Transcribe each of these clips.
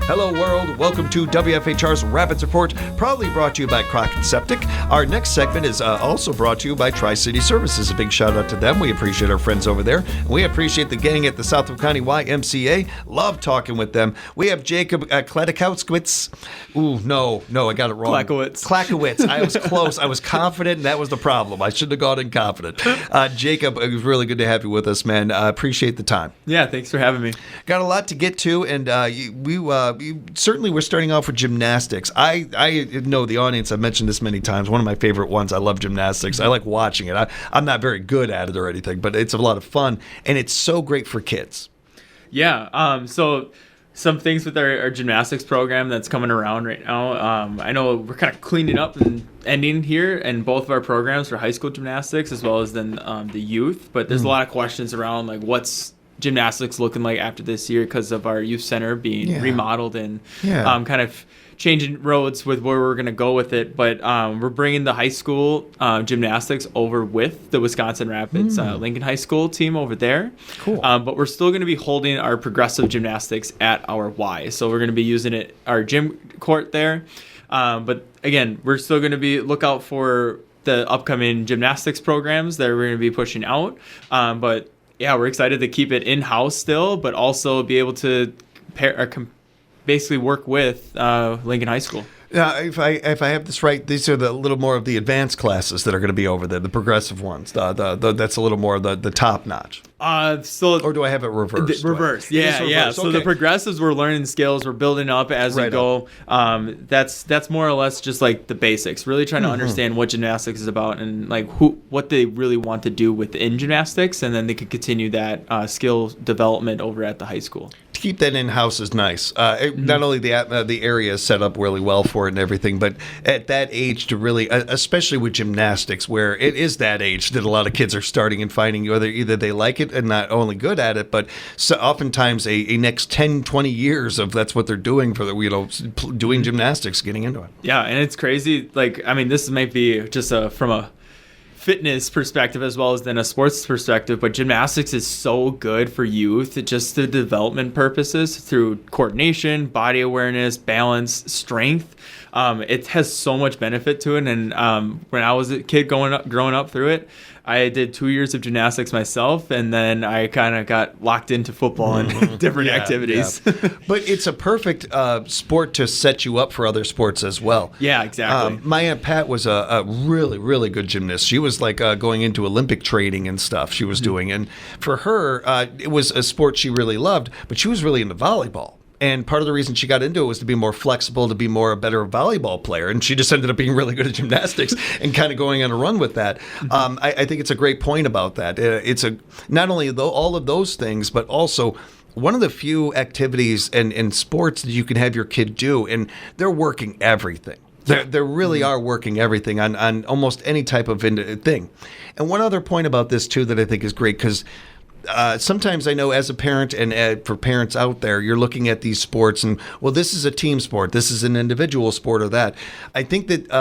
Hello world, welcome to WFHR's Rapids Report, proudly brought to you by Crockett Septic. Our next segment is also brought to you by Tri-City Services. A big shout out to them. We appreciate our friends over there. We appreciate the gang at the Southwood County YMCA. Love talking with them. We have Jacob Kladikowitz. Ooh, no, I got it wrong. Klakowitz. I was close. I was confident, and that was the problem. I shouldn't have gone in confident. Jacob, it was really good to have you with us, man. Appreciate the time. Yeah, thanks for having me. Got a lot to get to, and certainly we're starting off with gymnastics. I know the audience, I've mentioned this many times, one of my favorite ones. I love gymnastics. I like watching it. I'm not very good at it or anything, but it's a lot of fun, and it's so great for kids. Yeah, so some things with our gymnastics program that's coming around right now. I know we're kind of cleaning up and ending here in both of our programs for high school gymnastics as well as then the youth, but there's a lot of questions around like what's gymnastics looking like after this year because of our youth center being remodeled and kind of changing roads with where we're going to go with it. But we're bringing the high school gymnastics over with the Wisconsin Rapids Lincoln High School team over there. Cool. But we're still going to be holding our progressive gymnastics at our Y. So we're going to be using our gym court there. But again, we're still going to be look out for the upcoming gymnastics programs that we're going to be pushing out. But yeah, we're excited to keep it in-house still, but also be able to basically work with Lincoln High School. If I have this right, these are the little more of the advanced classes that are going to be over there, the progressive ones. That's a little more the top notch. Or do I have it reversed? Reverse, yeah. So the progressives, we're learning skills, we're building up as we go. That's more or less just like the basics. Really trying to understand what gymnastics is about and like what they really want to do within gymnastics, and then they can continue that skill development over at the high school. To keep that in-house is nice. Not only the area is set up really well for it and everything, but at that age to really, especially with gymnastics, where it is that age that a lot of kids are starting and finding whether either they like it and not only good at it, but so oftentimes a next 10, 20 years of that's what they're doing for doing gymnastics, getting into it. Yeah, and it's crazy. Like, I mean, this might be just from a fitness perspective as well as then a sports perspective, but gymnastics is so good for youth, just the development purposes through coordination, body awareness, balance, strength. It has so much benefit to it. And when I was a kid growing up through it, I did 2 years of gymnastics myself, and then I kind of got locked into football and different activities. Yeah. But it's a perfect sport to set you up for other sports as well. Yeah, exactly. My Aunt Pat was a really, really good gymnast. She was like going into Olympic training and stuff she was doing. And for her, it was a sport she really loved, but she was really into volleyball. And part of the reason she got into it was to be more flexible, to be a better volleyball player. And she just ended up being really good at gymnastics and kind of going on a run with that. I think it's a great point about that. It's not only all of those things, but also one of the few activities and sports that you can have your kid do, and they're working everything. They really are working everything on almost any type of thing. And one other point about this, too, that I think is great, because sometimes I know as a parent and for parents out there, you're looking at these sports and, well, this is a team sport. This is an individual sport or that. I think that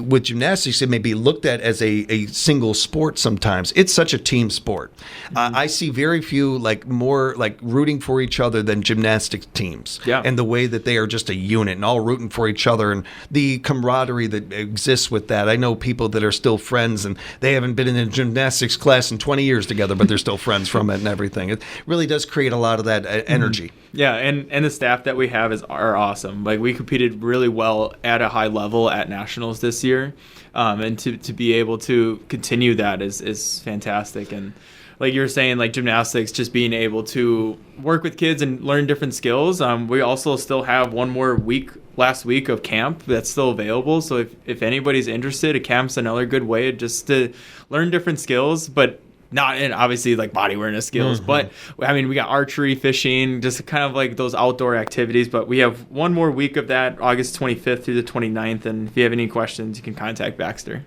with gymnastics, it may be looked at as a single sport sometimes. It's such a team sport. I see very few more rooting for each other than gymnastics teams. Yeah. And the way that they are just a unit and all rooting for each other and the camaraderie that exists with that. I know people that are still friends and they haven't been in a gymnastics class in 20 years together, but they're still friends from it and everything. It really does create a lot of that energy. Yeah, and the staff that we have are awesome. Like, we competed really well at a high level at nationals this year, and to be able to continue that is fantastic. And like you were saying, like gymnastics, just being able to work with kids and learn different skills. We also still have one more last week of camp that's still available. So if anybody's interested, a camp's another good way just to learn different skills, but not in obviously like body awareness skills, but I mean, we got archery, fishing, just kind of like those outdoor activities. But we have one more week of that, August 25th through the 29th. And if you have any questions, you can contact Baxter.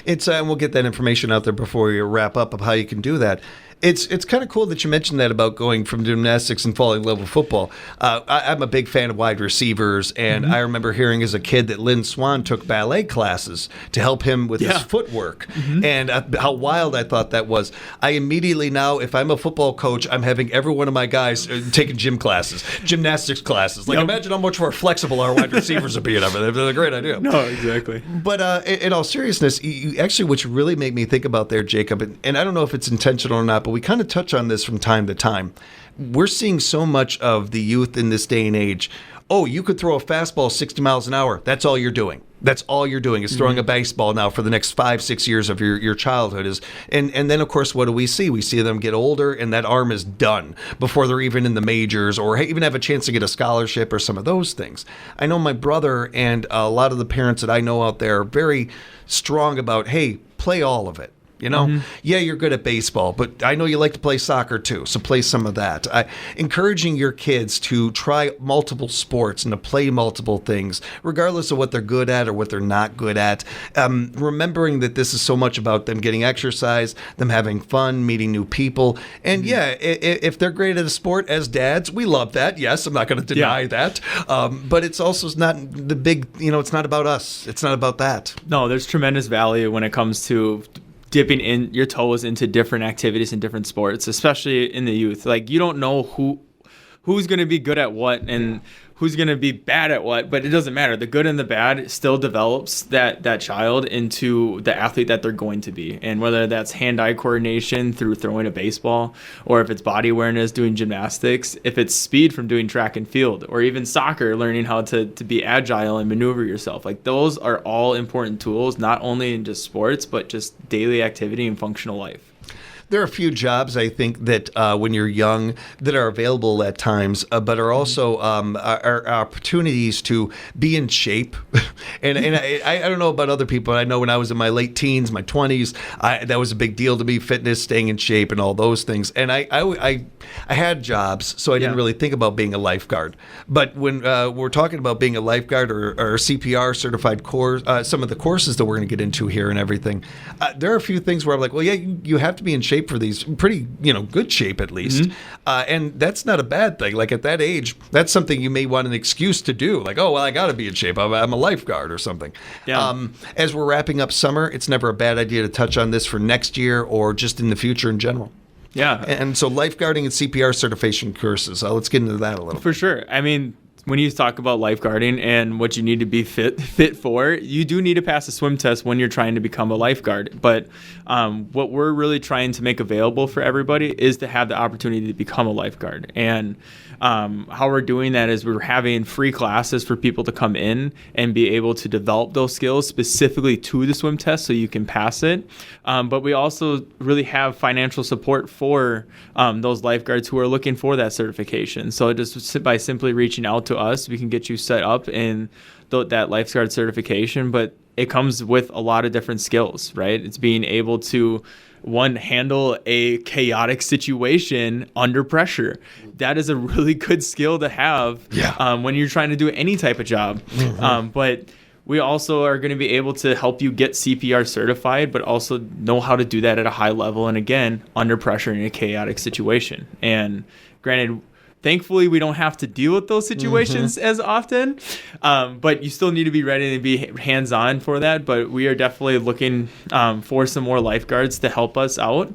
And we'll get that information out there before we wrap up of how you can do that. It's kind of cool that you mentioned that about going from gymnastics and falling in love with football. I'm a big fan of wide receivers, and I remember hearing as a kid that Lynn Swan took ballet classes to help him with his footwork, and how wild I thought that was. I immediately now, if I'm a football coach, I'm having every one of my guys taking gym classes, gymnastics classes. Like, imagine how much more flexible our wide receivers would be and everything. They're a great idea. No, exactly. But in all seriousness, actually, what you really made me think about there, Jacob, and I don't know if it's intentional or not, but we kind of touch on this from time to time. We're seeing so much of the youth in this day and age. Oh, you could throw a fastball 60 miles an hour. That's all you're doing. That's all you're doing is throwing a baseball now for the next 5-6 years of your childhood. And then, of course, what do we see? We see them get older, and that arm is done before they're even in the majors or even have a chance to get a scholarship or some of those things. I know my brother and a lot of the parents that I know out there are very strong about, hey, play all of it. You know, yeah, you're good at baseball, but I know you like to play soccer too, so play some of that. Encouraging your kids to try multiple sports and to play multiple things, regardless of what they're good at or what they're not good at. Remembering that this is so much about them getting exercise, them having fun, meeting new people. And yeah, if they're great at a sport as dads, we love that. Yes, I'm not going to deny that. But it's also not the big, it's not about us. It's not about that. No, there's tremendous value when it comes to dipping in your toes into different activities and different sports, especially in the youth. Like, you don't know who's going to be good at what and who's going to be bad at what, but it doesn't matter. The good and the bad still develops that child into the athlete that they're going to be. And whether that's hand-eye coordination through throwing a baseball, or if it's body awareness doing gymnastics, if it's speed from doing track and field, or even soccer, learning how to be agile and maneuver yourself. Like, those are all important tools, not only in just sports, but just daily activity and functional life. There are a few jobs, I think, that when you're young that are available at times, but are also are opportunities to be in shape. and I don't know about other people. I know when I was in my late teens, my 20s, that was a big deal to me, fitness, staying in shape, and all those things. And I had jobs, so I didn't really think about being a lifeguard. But when we're talking about being a lifeguard or CPR certified course, some of the courses that we're going to get into here and everything, there are a few things where I'm like, well, yeah, you have to be in shape for these, pretty, good shape at least. And that's not a bad thing. Like, at that age, that's something you may want an excuse to do. Like, oh, well, I got to be in shape. I'm a lifeguard or something. Yeah. As we're wrapping up summer, it's never a bad idea to touch on this for next year or just in the future in general. Yeah. And so lifeguarding and CPR certification courses, let's get into that a little. For sure. I mean, when you talk about lifeguarding and what you need to be fit for, you do need to pass a swim test when you're trying to become a lifeguard. But what we're really trying to make available for everybody is to have the opportunity to become a lifeguard. And how we're doing that is we're having free classes for people to come in and be able to develop those skills specifically to the swim test so you can pass it. But we also really have financial support for those lifeguards who are looking for that certification. So just by simply reaching out to us, we can get you set up in that lifeguard certification. But it comes with a lot of different skills, right? It's being able to, one, handle a chaotic situation under pressure. That is a really good skill to have when you're trying to do any type of job. But we also are going to be able to help you get CPR certified, but also know how to do that at a high level. And again, under pressure in a chaotic situation. And granted, thankfully, we don't have to deal with those situations as often, but you still need to be ready to be hands-on for that. But we are definitely looking for some more lifeguards to help us out,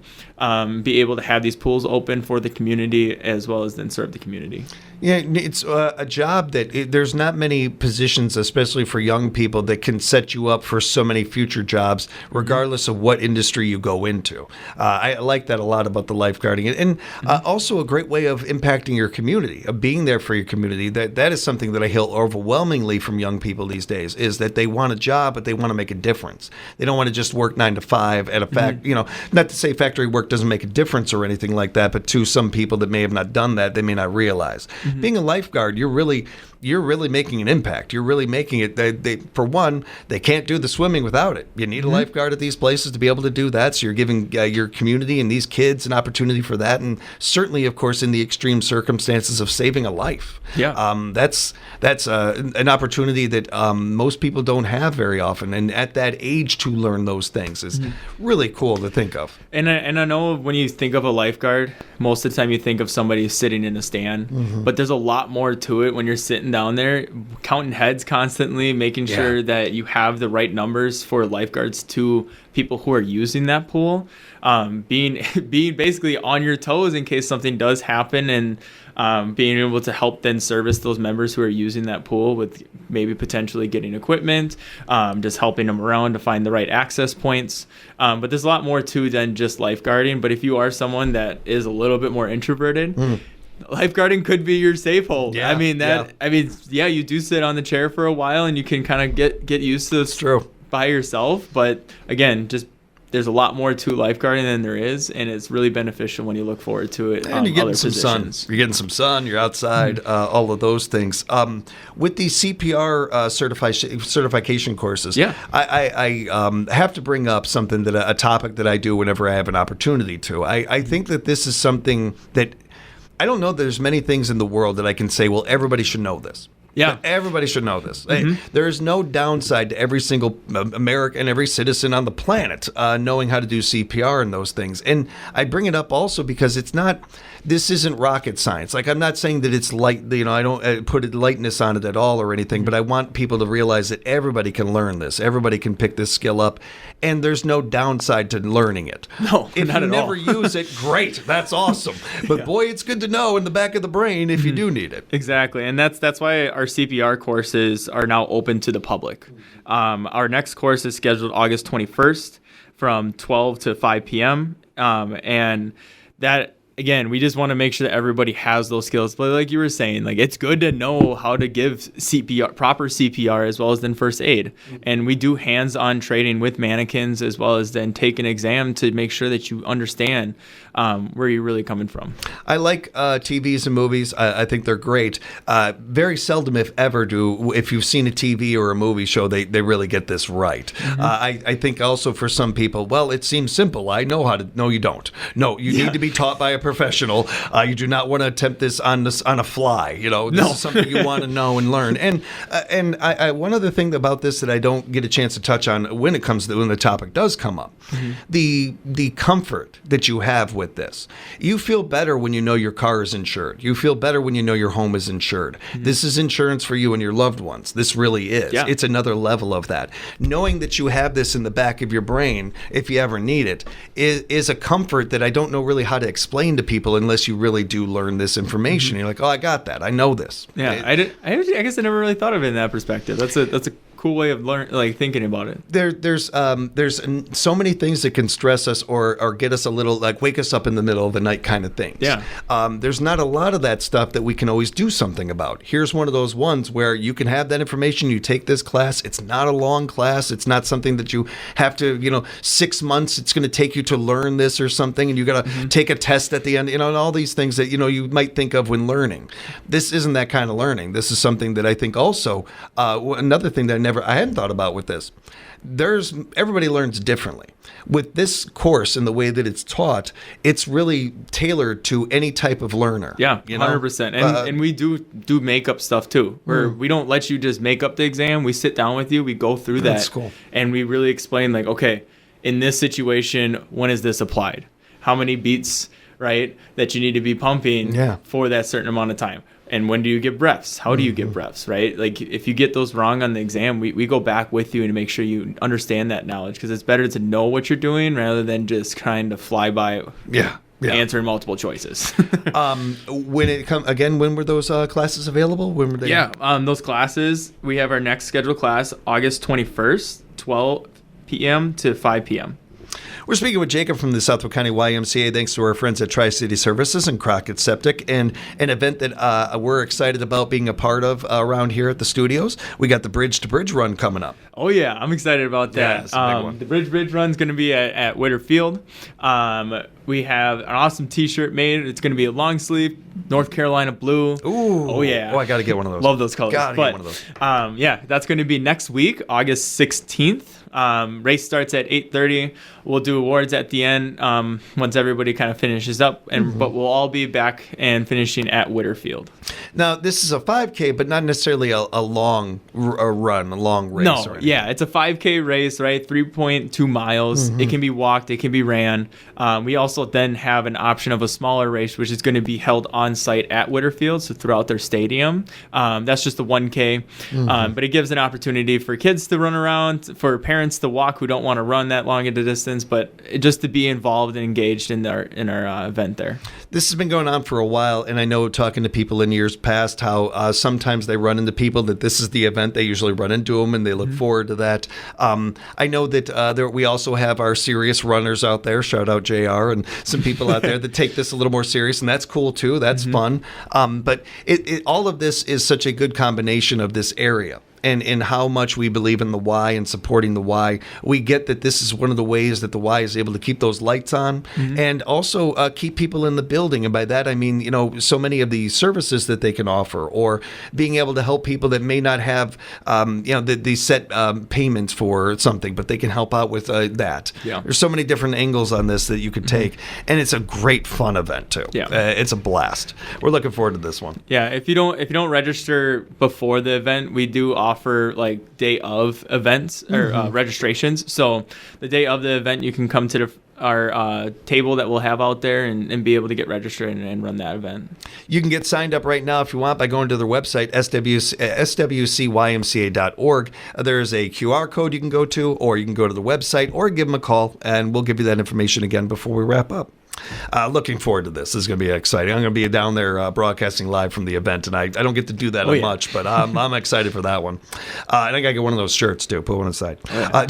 be able to have these pools open for the community as well as then serve the community. Yeah, it's a job that there's not many positions, especially for young people, that can set you up for so many future jobs, regardless of what industry you go into. I like that a lot about the lifeguarding. And also a great way of impacting your community, of being there for your community. That is something that I hear overwhelmingly from young people these days, is that they want a job, but they want to make a difference. They don't want to just work 9 to 5 at a factory. Not to say factory work doesn't make a difference or anything like that, but to some people that may have not done that, they may not realize. Being a lifeguard, you're really making an impact. You're really making it. They for one, they can't do the swimming without it. You need a lifeguard at these places to be able to do that. So you're giving your community and these kids an opportunity for that, and certainly, of course, in the extreme circumstances of saving a life. Yeah, that's an opportunity that most people don't have very often, and at that age to learn those things is really cool to think of. And I know know when you think of a lifeguard, most of the time you think of somebody sitting in a stand, but there's a lot more to it when you're sitting down there, counting heads constantly, making sure that you have the right numbers for lifeguards to people who are using that pool, being basically on your toes in case something does happen, and being able to help then service those members who are using that pool with maybe potentially getting equipment, just helping them around to find the right access points. But there's a lot more to than just lifeguarding. But if you are someone that is a little bit more introverted, lifeguarding could be your safe hold. Yeah, I mean, you do sit on the chair for a while and you can kind of get used to this by yourself. But again, just there's a lot more to lifeguarding than there is, and it's really beneficial when you look forward to it. And you're getting other some positions. sun. You're getting some sun. You're outside. All of those things. With the CPR certification courses, I have to bring up something a topic that I do whenever I have an opportunity to. I think that this is something that I don't know. There's many things in the world that I can say, well, everybody should know this. Yeah. But everybody should know this. There is no downside to every single American, every citizen on the planet knowing how to do CPR and those things. And I bring it up also because this isn't rocket science. Like, I'm not saying that it's light, I don't put lightness on it at all or anything, but I want people to realize that everybody can learn this. Everybody can pick this skill up, and there's no downside to learning it. No, if not you at never all. use it, great. That's awesome. But boy, it's good to know in the back of the brain if you do need it. Exactly, and that's why our CPR courses are now open to the public. Our next course is scheduled August 21st from 12 to 5 p.m. And that, again, we just want to make sure that everybody has those skills. But like you were saying, like, it's good to know how to give CPR, proper CPR, as well as then first aid. And we do hands-on training with mannequins, as well as then take an exam to make sure that you understand where you're really coming from. I like TVs and movies. I think they're great. Very seldom, if ever, if you've seen a TV or a movie show, they really get this right. I think also for some people, well, it seems simple. I know how to. No, you don't. No, you need to be taught by a professional. You do not want to attempt this on a fly. This is something you want to know and learn. And I one other thing about this that I don't get a chance to touch on when the topic does come up, the comfort that you have with this. You feel better when you know your car is insured. You feel better when you know your home is insured. This is insurance for you and your loved ones. This really is. Yeah. It's another level of that. Knowing that you have this in the back of your brain, if you ever need it, is a comfort that I don't know really how to explain to people unless you really do learn this information. You're like, oh, I got that. I know this. Yeah, I guess I never really thought of it in that perspective. That's a cool way of thinking about it. There's so many things that can stress us or get us a little, like, wake us up in the middle of the night kind of things. Yeah. There's not a lot of that stuff that we can always do something about. Here's one of those ones where you can have that information. You take this class. It's not a long class. It's not something that you have to, 6 months it's going to take you to learn this or something, and you got to take a test at the end, and all these things that, you might think of when learning. This isn't that kind of learning. This is something that I think also, another thing that I hadn't thought about with this. Everybody learns differently. With this course and the way that it's taught, it's really tailored to any type of learner. Yeah, 100%. And we do make up stuff too, where we don't let you just make up the exam. We sit down with you, we go through that. That's cool. And we really explain, like, okay, in this situation, when is this applied? How many beats, right, that you need to be pumping for that certain amount of time? And when do you get breaths? How do you get breaths, right? Like, if you get those wrong on the exam, we go back with you and make sure you understand that knowledge, because it's better to know what you're doing rather than just trying to fly by answering multiple choices. When were those classes available? When were they? Yeah, those classes, we have our next scheduled class August 21st, 12 p.m. to 5 p.m. We're speaking with Jacob from the Southwick County YMCA, thanks to our friends at Tri-City Services and Crockett Septic, and an event that we're excited about being a part of around here at the studios. We got the Bridge to Bridge run coming up. Oh, yeah. I'm excited about that. Yeah, that's a big one. The Bridge run is going to be at Witter Field. We have an awesome T-shirt made. It's going to be a long sleeve, North Carolina blue. Ooh. Oh, yeah. Oh, I got to get one of those. Love those colors. Got to get one of those. Yeah, that's going to be next week, August 16th. Race starts at 8:30. We'll do awards at the end once everybody kind of finishes up, but we'll all be back and finishing at Witter Field. Now, this is a 5K, but not necessarily a long run, a long race. No, yeah, it's a 5K race, right? 3.2 miles. It can be walked, it can be ran. We also then have an option of a smaller race, which is going to be held on site at Whitterfield, so throughout their stadium. That's just a 1K, but it gives an opportunity for kids to run around, for parents to walk who don't want to run that long at a distance, but just to be involved and engaged in our event there. This has been going on for a while, and I know talking to people in years past how sometimes they run into people that this is the event they usually run into them, and they look forward to that. I know that we also have our serious runners out there. Shout out JR and some people out there that take this a little more serious, and that's cool too. That's fun. But all of this is such a good combination of this area. And how much we believe in the Y and supporting the Y. We get that this is one of the ways that the Y is able to keep those lights on and also keep people in the building. And by that, I mean, so many of the services that they can offer, or being able to help people that may not have, the set payments for something, but they can help out with that. Yeah. There's so many different angles on this that you could take. And it's a great fun event too. Yeah. It's a blast. We're looking forward to this one. Yeah, if you don't register before the event, we do offer like day of events or registrations. So the day of the event, you can come to our table that we'll have out there and be able to get registered and run that event. You can get signed up right now if you want by going to their website, swcymca.org. There's a QR code you can go to, or you can go to the website, or give them a call, and we'll give you that information again before we wrap up. Looking forward to this. This is going to be exciting. I'm going to be down there broadcasting live from the event tonight. I don't get to do that much, but I'm excited for that one. And I got to get one of those shirts, too. Put one aside. I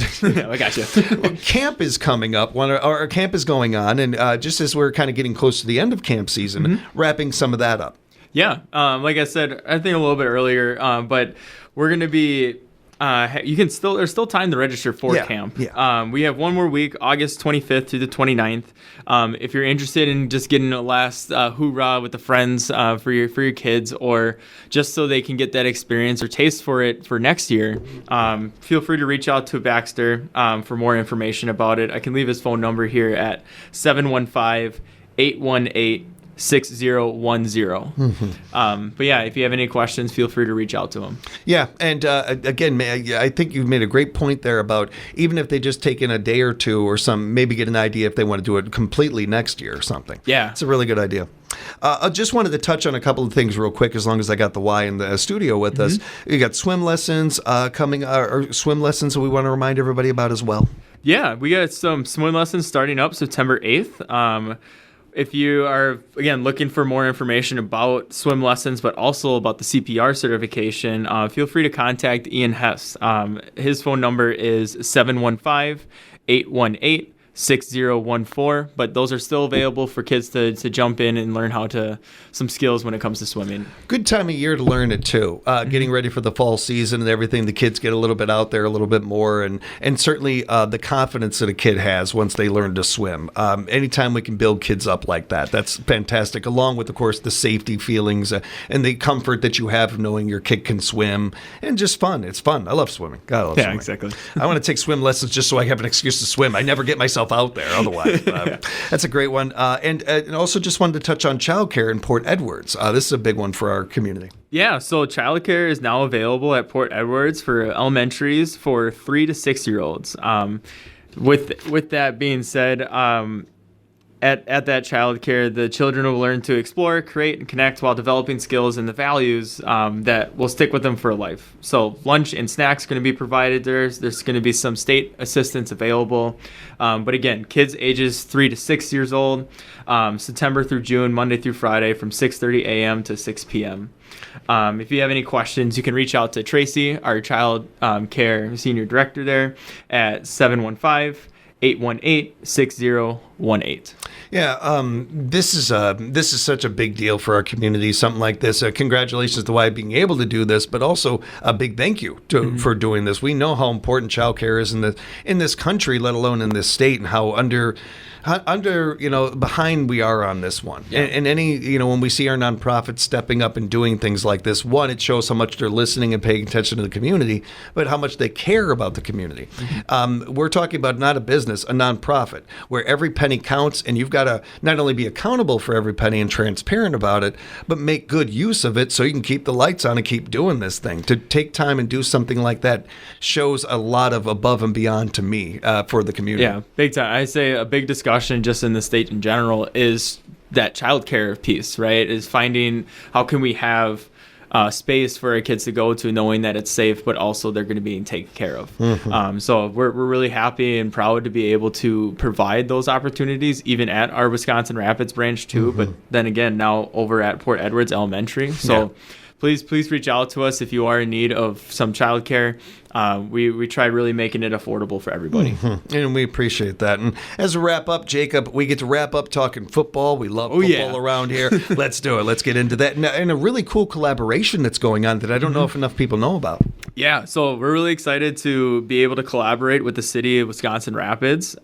got you. Camp is coming up. Our camp is going on, and just as we're kind of getting close to the end of camp season, wrapping some of that up. Yeah. Like I said, I think a little bit earlier, but we're going to be... there's still time to register for camp. Yeah. We have one more week, August 25th through the 29th. If you're interested in just getting a last hoorah with the friends for your kids, or just so they can get that experience or taste for it for next year, feel free to reach out to Baxter for more information about it. I can leave his phone number here at 715-818-6010. But yeah, if you have any questions, feel free to reach out to him. Yeah, and again, I think you've made a great point there about even if they just take in a day or two or some, maybe get an idea if they want to do it completely next year or something. Yeah. It's a really good idea. I just wanted to touch on a couple of things real quick, as long as I got the Y in the studio with us. You got swim lessons coming, or swim lessons that we want to remind everybody about as well. Yeah, we got some swim lessons starting up September 8th. If you are, again, looking for more information about swim lessons, but also about the CPR certification, feel free to contact Ian Hess. His phone number is 715-818-6014, but those are still available for kids to jump in and learn some skills when it comes to swimming. Good time of year to learn it too. Getting ready for the fall season and everything, the kids get a little bit out there a little bit more, and certainly the confidence that a kid has once they learn to swim. Anytime we can build kids up like that, that's fantastic, along with, of course, the safety feelings and the comfort that you have of knowing your kid can swim, and just fun. It's fun. I love swimming. God, I love swimming. Exactly. I want to take swim lessons just so I have an excuse to swim. I never get myself out there otherwise. That's a great one. And also just wanted to touch on childcare in Port Edwards. This is a big one for our community. Yeah, so childcare is now available at Port Edwards for elementaries for 3 to 6-year-olds. With that being said, at that childcare, the children will learn to explore, create, and connect while developing skills and the values that will stick with them for life. So lunch and snacks going to be provided. There's going to be some state assistance available. But again, kids ages 3 to 6 years old, September through June, Monday through Friday from 6:30 a.m. to 6 p.m. If you have any questions, you can reach out to Tracy, our child care senior director there, at 715-818-6018. Yeah, this is such a big deal for our community. Something like this. Congratulations to Y being able to do this, but also a big thank you for doing this. We know how important childcare is in this country, let alone in this state, and how behind we are on this one. Yeah. And any, when we see our nonprofits stepping up and doing things like this, one, it shows how much they're listening and paying attention to the community, but how much they care about the community. We're talking about not a business, a nonprofit, where every penny counts, and you've got got to not only be accountable for every penny and transparent about it, but make good use of it so you can keep the lights on and keep doing this thing. To take time and do something like that shows a lot of above and beyond to me for the community. Yeah, big time. I say a big discussion just in the state in general is that childcare piece, right? Is finding how can we have space for our kids to go to, knowing that it's safe, but also they're going to be taken care of. So we're really happy and proud to be able to provide those opportunities, even at our Wisconsin Rapids branch too. But then again, now over at Port Edwards Elementary. So please reach out to us if you are in need of some childcare. We try really making it affordable for everybody. And we appreciate that. And as a wrap up, Jacob, we get to wrap up talking football. We love football around here. Let's do it. Let's get into that. And a really cool collaboration that's going on that I don't know if enough people know about. Yeah, so we're really excited to be able to collaborate with the city of Wisconsin Rapids.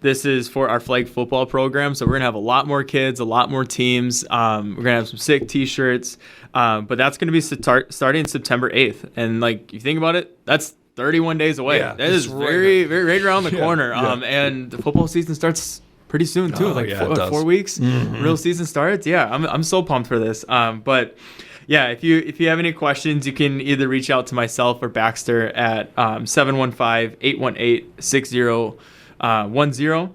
This is for our flag football program, so we're going to have a lot more kids, a lot more teams. We're going to have some sick T-shirts, but that's going to be starting September 8th. And like, you think about it, that's 31 days away. Yeah, that is very right around the corner. And the football season starts pretty soon too, 4 weeks. Real season starts. Yeah, I'm so pumped for this. But yeah, if you have any questions, you can either reach out to myself or Baxter at 715-818-6010.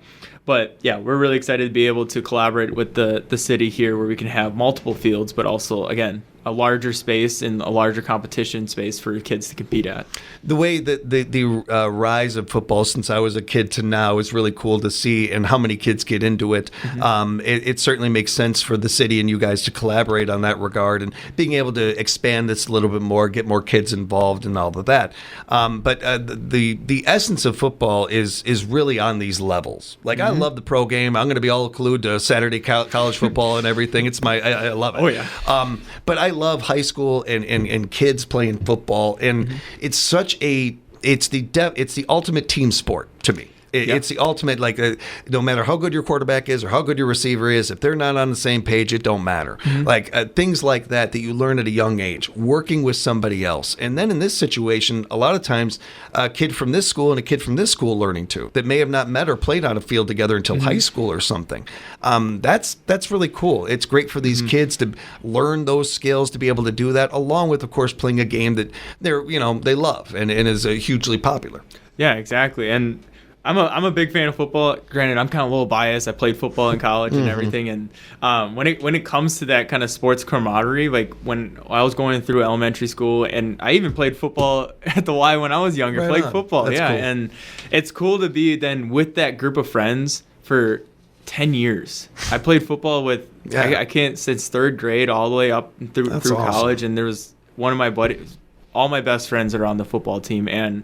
But yeah, we're really excited to be able to collaborate with the city here, where we can have multiple fields, but also, again, a larger space and a larger competition space for kids to compete at. The way that the rise of football since I was a kid to now is really cool to see, and how many kids get into it. It certainly makes sense for the city and you guys to collaborate on that regard, and being able to expand this a little bit more, get more kids involved and all of that. But the essence of football is really on these levels. Like, I love the pro game. I'm going to be all glued to Saturday college football and everything. I love it. Oh, yeah. But I love high school and kids playing football, and it's such it's the ultimate team sport to me. It's the ultimate, no matter how good your quarterback is or how good your receiver is, if they're not on the same page, it don't matter. Things like that you learn at a young age, working with somebody else. And then in this situation, a lot of times, a kid from this school and a kid from this school learning too, that may have not met or played on a field together until high school or something. That's really cool. It's great for these kids to learn those skills, to be able to do that, along with, of course, playing a game that they love and is hugely popular. Yeah, exactly. And I'm a big fan of football. Granted, I'm kind of a little biased. I played football in college and everything. And when it comes to that kind of sports camaraderie, like when I was going through elementary school, and I even played football at the Y when I was younger. Right played on. football, That's yeah. cool. And it's cool to be then with that group of friends for 10 years. I played football with I can't since third grade all the way up through That's awesome. college. And there was one of my buddies. All my best friends are on the football team, and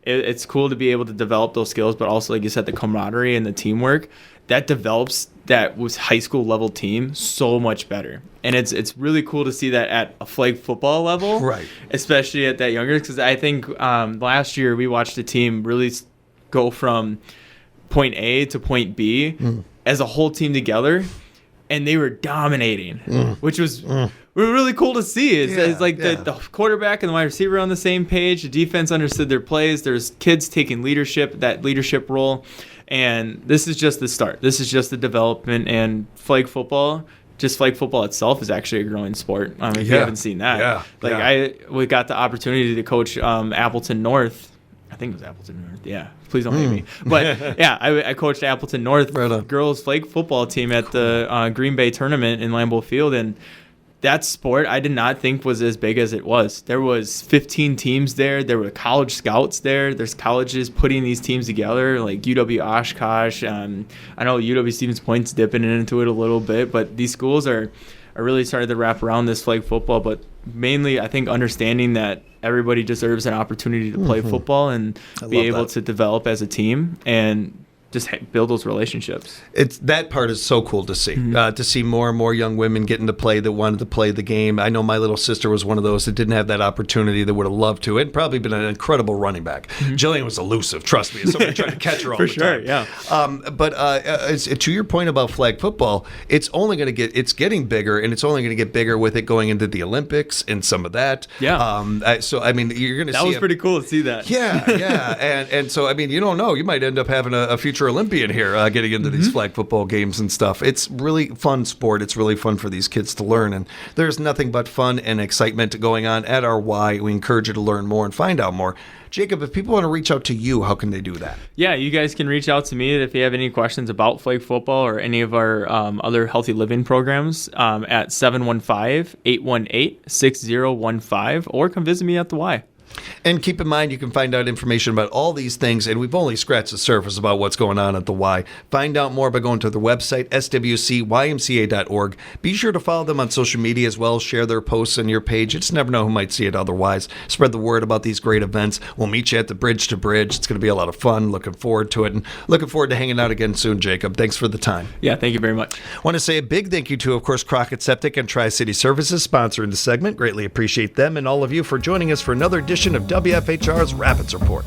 it's cool to be able to develop those skills, but also, like you said, the camaraderie and the teamwork that develops that was high school level team so much better. And it's really cool to see that at a flag football level, Right. especially at that younger. Because I think last year we watched a team really go from point A to point B as a whole team together, and they were dominating, which was really cool to see. It's like the quarterback and the wide receiver on the same page. The defense understood their plays. There's kids taking that leadership role. And this is just the start. This is just the development. And flag football itself is actually a growing sport. If you haven't seen that. We got the opportunity to coach Appleton North. I think it was Appleton North. Yeah, please don't hate me. But yeah, I coached Appleton North girls flag football team at the Green Bay tournament in Lambeau Field, and that sport I did not think was as big as it was. There was 15 teams there. There were college scouts there. There's colleges putting these teams together, like UW Oshkosh. I know UW Stevens Point's dipping into it a little bit, but these schools are really starting to wrap around this flag football, but mainly I think understanding that everybody deserves an opportunity to play football and be able to develop as a team and just build those relationships. That part is so cool to see more and more young women getting to play that wanted to play the game. I know my little sister was one of those that didn't have that opportunity that would have loved to. It'd probably been an incredible running back. Jillian was elusive, trust me. Somebody tried to catch her all the time. Yeah. But to your point about flag football, it's getting bigger, and it's only going to get bigger with it going into the Olympics and some of that. Yeah. So I mean, you're going to see that was pretty cool to see that. Yeah. And so I mean, you don't know, you might end up having a future future Olympian here, getting into these flag football games and stuff. It's really fun sport. It's really fun for these kids to learn, and there's nothing but fun and excitement going on at our Y. We encourage you to learn more and find out more. Jacob, if people want to reach out to you, how can they do that? Yeah, you guys can reach out to me if you have any questions about flag football or any of our other healthy living programs at 715-818-6015, or come visit me at the Y. And keep in mind, you can find out information about all these things, and we've only scratched the surface about what's going on at the Y. Find out more by going to their website, swcymca.org. Be sure to follow them on social media as well. Share their posts on your page. You just never know who might see it otherwise. Spread the word about these great events. We'll meet you at the Bridge to Bridge. It's going to be a lot of fun. Looking forward to it, and looking forward to hanging out again soon, Jacob. Thanks for the time. Yeah, thank you very much. I want to say a big thank you to, of course, Crockett Septic and Tri-City Services sponsoring the segment. Greatly appreciate them and all of you for joining us for another edition of WFHR's Rapids Report.